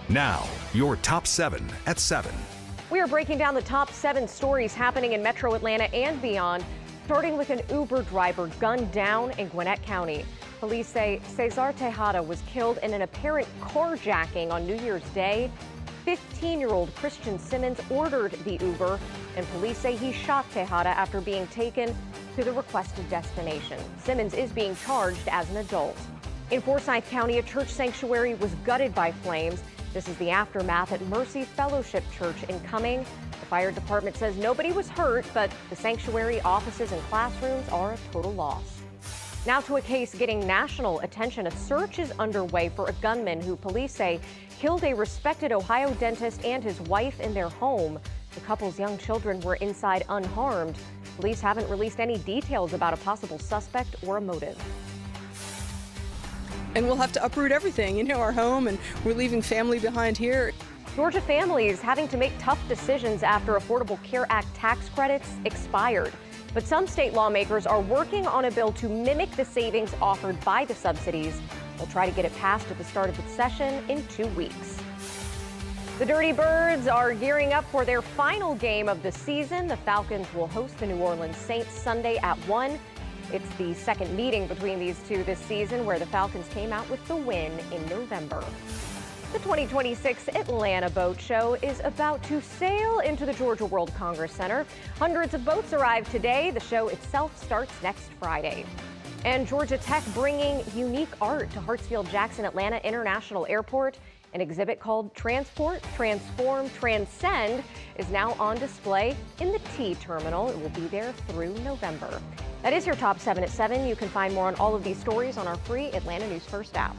Now, your top 7 at 7. We are breaking down the top 7 stories happening in Metro Atlanta and beyond, starting with an Uber driver gunned down in Gwinnett County. Police say Cesar Tejada was killed in an apparent carjacking on New Year's Day. 15-year-old Christian Simmons ordered the Uber, and police say he shot Tejada after being taken to the requested destination. Simmons is being charged as an adult. In Forsyth County, a church sanctuary was gutted by flames. This is the aftermath at Mercy Fellowship Church in Cumming. The fire department says nobody was hurt, but the sanctuary offices and classrooms are a total loss. Now to a case getting national attention. A search is underway for a gunman who police say killed a respected Ohio dentist and his wife in their home. The couple's young children were inside unharmed. Police haven't released any details about a possible suspect or a motive. And we'll have to uproot everything, our home, and we're leaving family behind here. Georgia families having to make tough decisions after Affordable Care Act tax credits expired. But some state lawmakers are working on a bill to mimic the savings offered by the subsidies. They'll try to get it passed at the start of the session in 2 weeks. The Dirty Birds are gearing up for their final game of the season. The Falcons will host the New Orleans Saints Sunday at 1. It's the second meeting between these two this season, where the Falcons came out with the win in November. The 2026 Atlanta Boat Show is about to sail into the Georgia World Congress Center. Hundreds of boats arrived today. The show itself starts next Friday. And Georgia Tech bringing unique art to Hartsfield-Jackson Atlanta International Airport. An exhibit called Transport, Transform, Transcend is now on display in the T Terminal. It will be there through November. That is your top 7 at 7. You can find more on all of these stories on our free Atlanta News First app.